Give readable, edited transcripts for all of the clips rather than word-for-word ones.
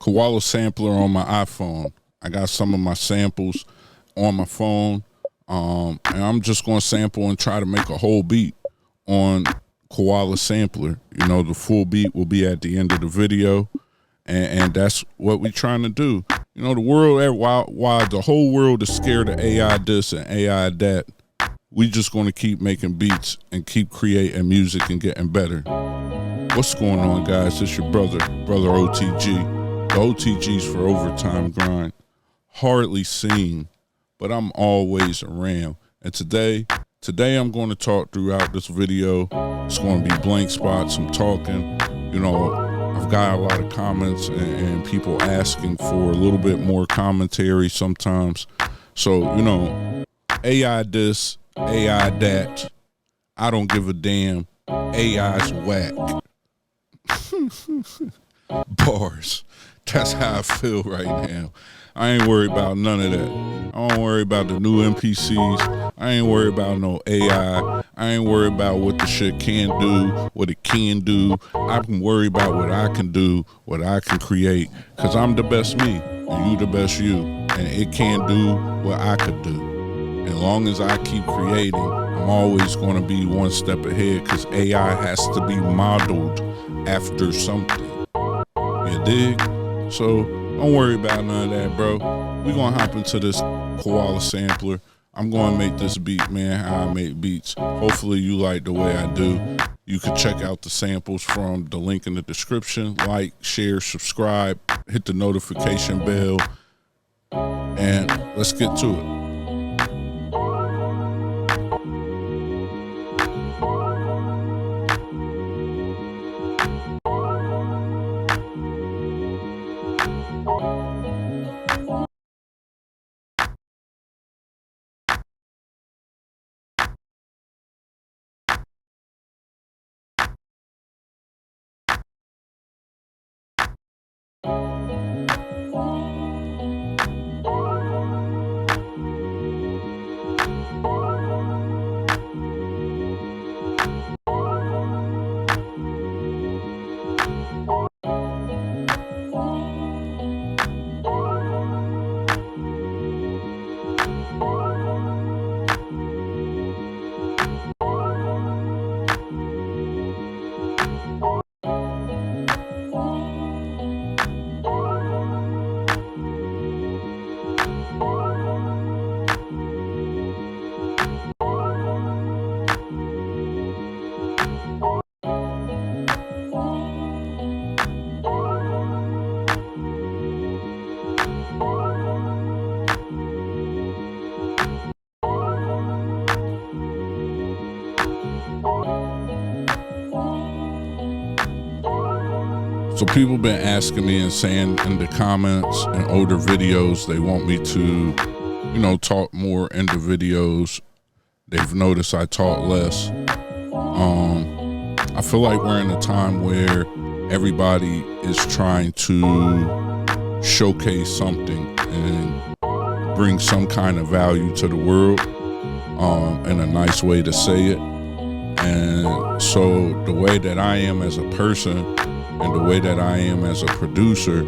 Koala sampler on my iPhone. I got some of my samples on my phone, and I'm just going to sample and try to make a whole beat on Koala sampler. You know, the full beat will be at the end of the video, and that's what we're trying to do. You know, the world, while the whole world is scared of AI this and AI that, we just going to keep making beats and keep creating music and getting better. What's going on, guys? It's your brother O.T.G. The O.T.G's for Overtime Grind. Hardly seen, but I'm always around. And today I'm going to talk throughout this video. It's going to be blank spots. I'm talking. You know, I've got a lot of comments and people asking for a little bit more commentary sometimes. So, you know, AI this, AI that, I don't give a damn. AI's whack. Bars. That's how I feel right now. I ain't worried about none of that. I don't worry about the new NPCs. I ain't worried about no AI. I ain't worried about what the shit can do, what it can do. I can worry about what I can do, what I can create, because I'm the best me and you the best you, and it can do what I could do. As long as I keep creating, I'm always going to be one step ahead, because AI has to be modeled after something. You dig? So don't worry about none of that, bro. We're going to hop into this Koala sampler. I'm going to make this beat, man, how I make beats. Hopefully you like the way I do. You can check out the samples from the link in the description. Like, share, subscribe, hit the notification bell, and let's get to it. So people been asking me and saying in the comments and older videos they want me to, you know, talk more in the videos. They've noticed I talk less. I feel like we're in a time where everybody is trying to showcase something and bring some kind of value to the world, in a nice way to say it. And so the way that I am as a person and the way that I am as a producer,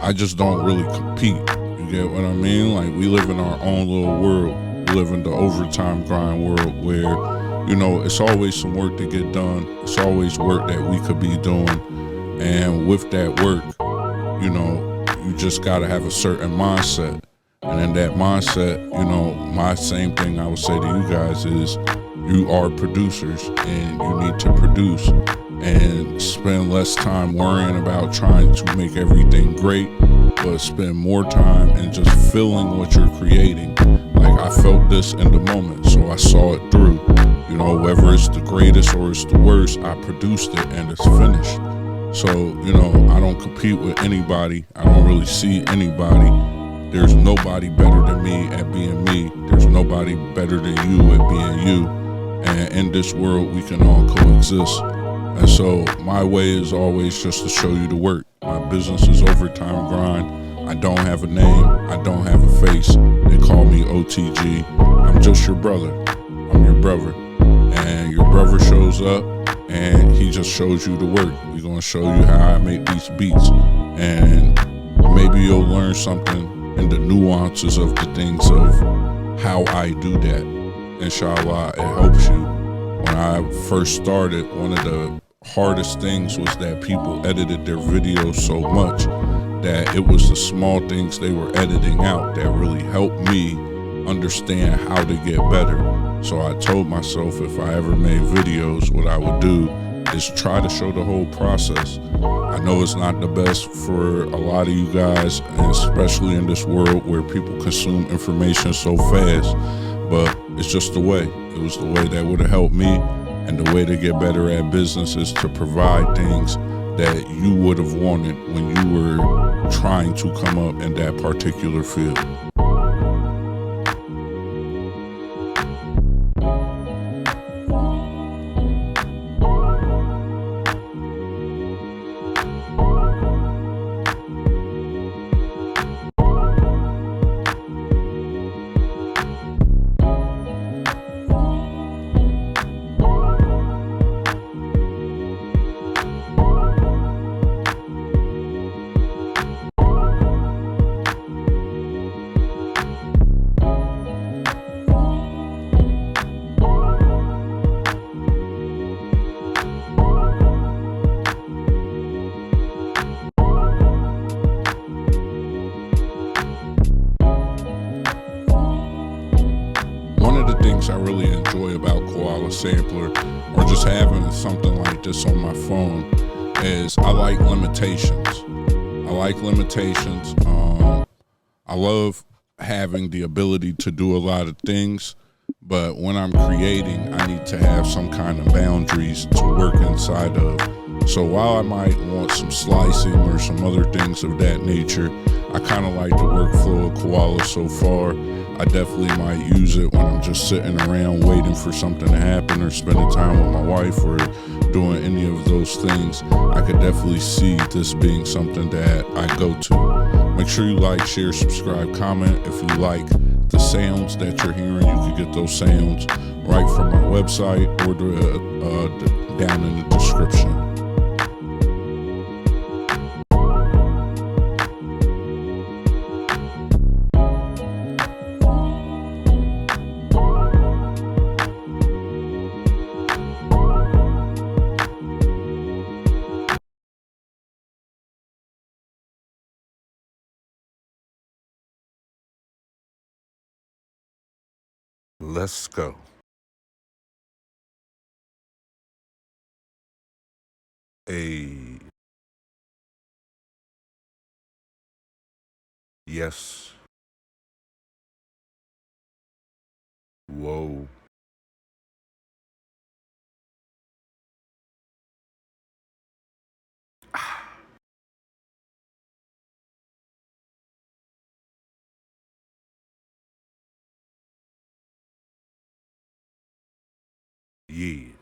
I just don't really compete. You get what I mean? Like, we live in our own little world. We live in the overtime grind world where, you know, it's always some work to get done. It's always work that we could be doing. And with that work, you know, you just got to have a certain mindset. And in that mindset, you know, my same thing I would say to you guys is, you are producers and you need to produce and spend less time worrying about trying to make everything great, but spend more time in just feeling what you're creating. Like, I felt this in the moment, so I saw it through. You know, whether it's the greatest or it's the worst, I produced it and it's finished. So, you know, I don't compete with anybody. I don't really see anybody. There's nobody better than me at being me. There's nobody better than you at being you. And in this world, we can all coexist. And so my way is always just to show you the work. My business is Overtime Grind. I don't have a name. I don't have a face. They call me O.T.G. I'm just your brother. I'm your brother. And your brother shows up and he just shows you the work. We're going to show you how I make these beats. and maybe you'll learn something in the nuances of the things of how I do that. Inshallah, it helps you. When I first started, one of the hardest things was that people edited their videos so much that it was the small things they were editing out that really helped me understand how to get better. So I told myself if I ever made videos, what I would do is try to show the whole process. I know it's not the best for a lot of you guys, and especially in this world where people consume information so fast, but it's just the way. It was the way that would have helped me, and the way to get better at business is to provide things that you would have wanted when you were trying to come up in that particular field. I really enjoy about Koala Sampler, or just having something like this on my phone, is I like limitations. I like limitations. I love having the ability to do a lot of things, but when I'm creating, I need to have some kind of boundaries to work inside of. So while I might want some slicing or some other things of that nature, I kind of like the workflow of Koala so far. I definitely might use it when I'm just sitting around waiting for something to happen, or spending time with my wife, or doing any of those things. I could definitely see this being something that I go to. Make sure you like, share, subscribe, comment. If you like the sounds that you're hearing, you can get those sounds right from my website or down in the description. Let's go. Yes. Whoa. Yeah.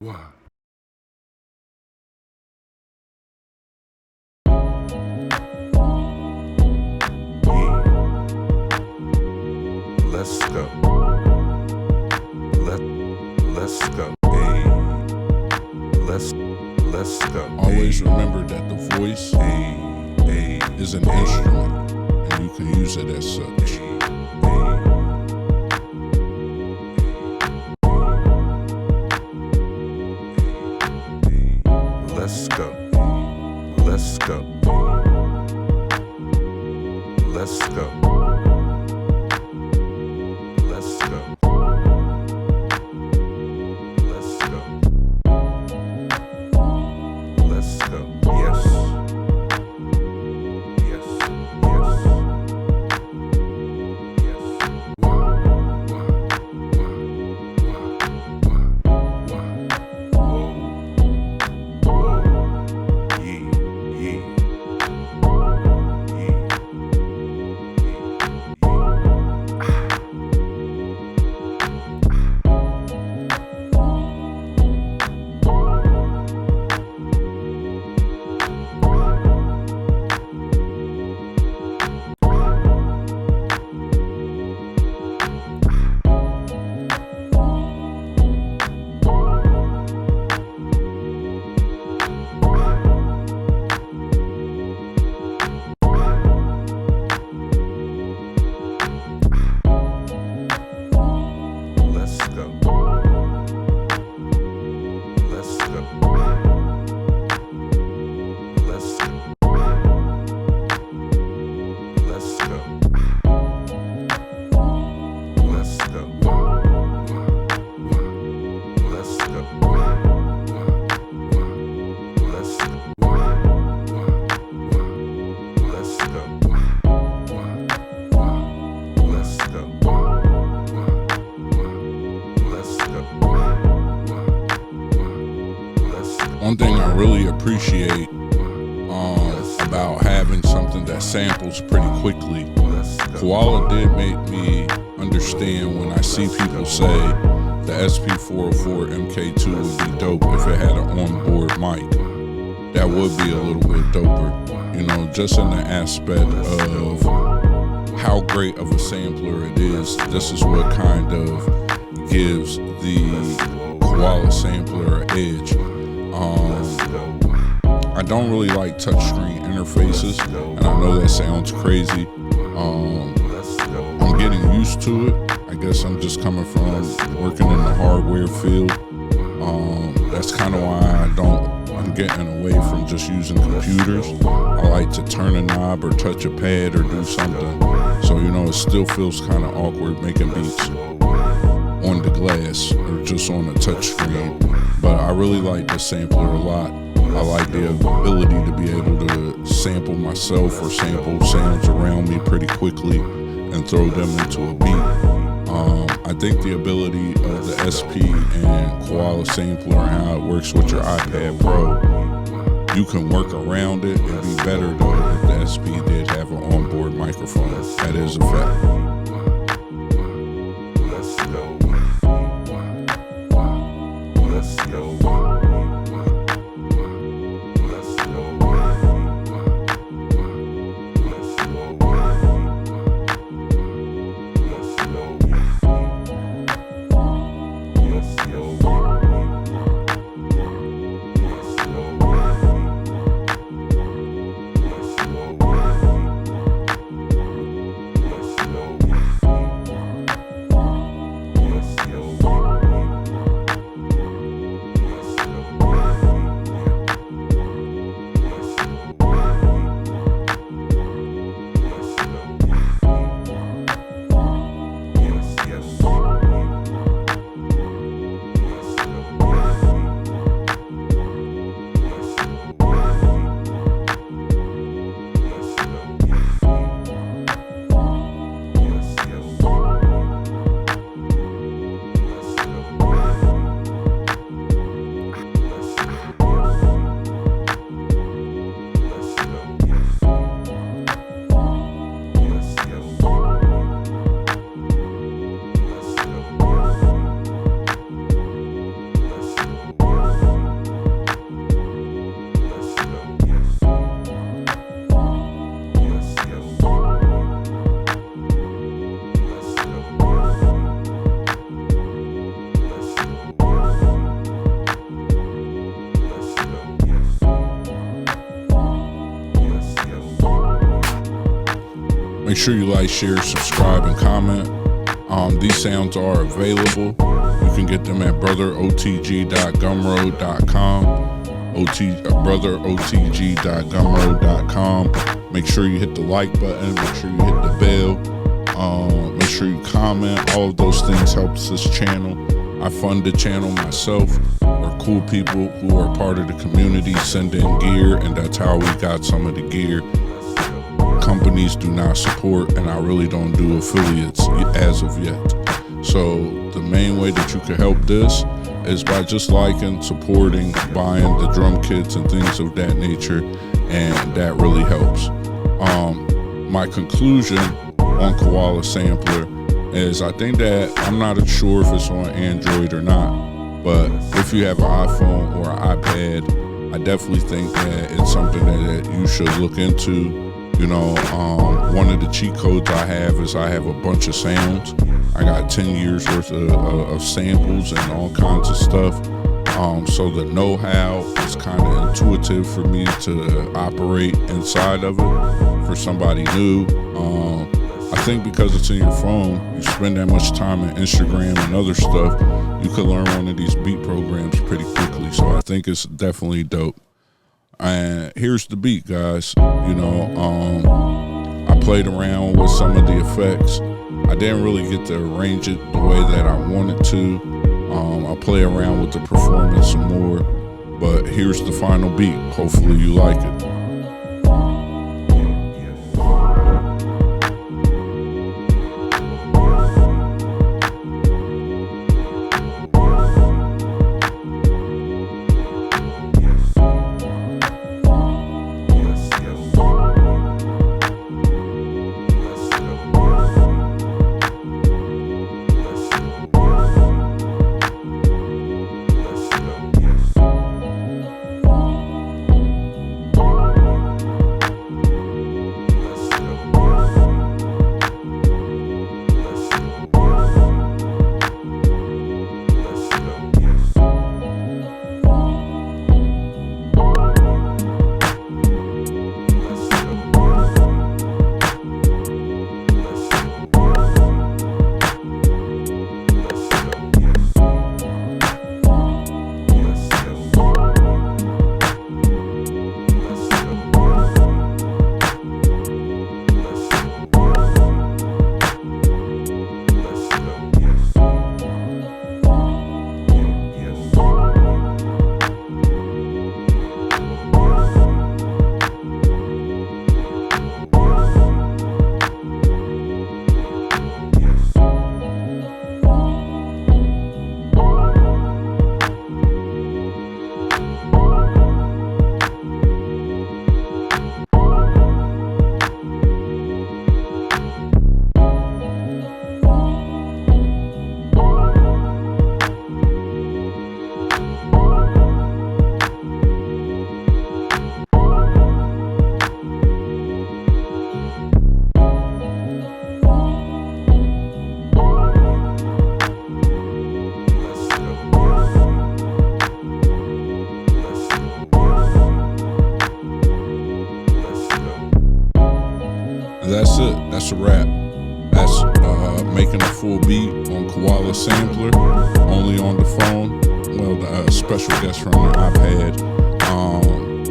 What? Yeah. Let's go. Let's go. Hey. Let's go. Always remember that the voice is an instrument, and you can use it as such. Let's go. Let's go. Let's go. Let's go. Let's go. Let's go. Yes. Yes. Yes. Yes. One thing I really appreciate about having something that samples pretty quickly, Koala did make me understand when I see people say the SP404 MK2 would be dope if it had an onboard mic. That would be a little bit doper, you know, just in the aspect of how great of a sampler it is. This is what kind of gives the Koala sampler an edge. I don't really like touchscreen interfaces, and I know that sounds crazy. I'm getting used to it. I guess I'm just coming from working in the hardware field. That's kind of why I'm getting away from just using computers. I like to turn a knob or touch a pad or do something. So, you know, it still feels kind of awkward making beats on the glass or just on a touch screen. But I really like the sampler a lot. I like the ability to be able to sample myself or sample sounds around me pretty quickly and throw them into a beat. I think the ability of the SP and Koala sampler and how it works with your iPad Pro, you can work around it. It'd be better though if the SP did have an onboard microphone. That is a fact. Make sure you like, share, subscribe, and comment. These sounds are available. You can get them at brotherotg.gumroad.com. brotherotg.gumroad.com. Make sure you hit the like button. Make sure you hit the bell. Make sure you comment. All of those things helps this channel. I fund the channel myself, or cool people who are part of the community send in gear, and that's how we got some of the gear. Companies do not support, and I really don't do affiliates as of yet. So the main way that you can help this is by just liking, supporting, buying the drum kits and things of that nature, and that really helps. My conclusion on Koala Sampler is I think that I'm not sure if it's on Android or not, but if you have an iPhone or an iPad, I definitely think that it's something that you should look into. You know, one of the cheat codes I have is I have a bunch of sounds. I got 10 years worth of samples and all kinds of stuff. So the know-how is kind of intuitive for me to operate inside of it. For somebody new, I think because it's in your phone, you spend that much time on Instagram and other stuff, you could learn one of these beat programs pretty quickly. So I think it's definitely dope. And here's the beat, guys. You know, I played around with some of the effects. I didn't really get to arrange it the way that I wanted to. I'll play around with the performance some more, but here's the final beat. Hopefully you like it. That's it. That's a wrap. That's making a full beat on Koala sampler, only on the phone. Well, the special guest from the iPad.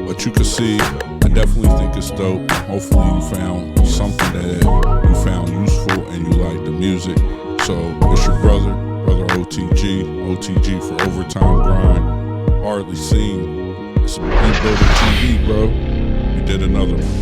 But you can see, I definitely think it's dope. Hopefully you found something that you found useful and you like the music. So it's your brother O.T.G. O.T.G. for Overtime Grind. Hardly Seen. It's a beat builder TV, bro. You did another one.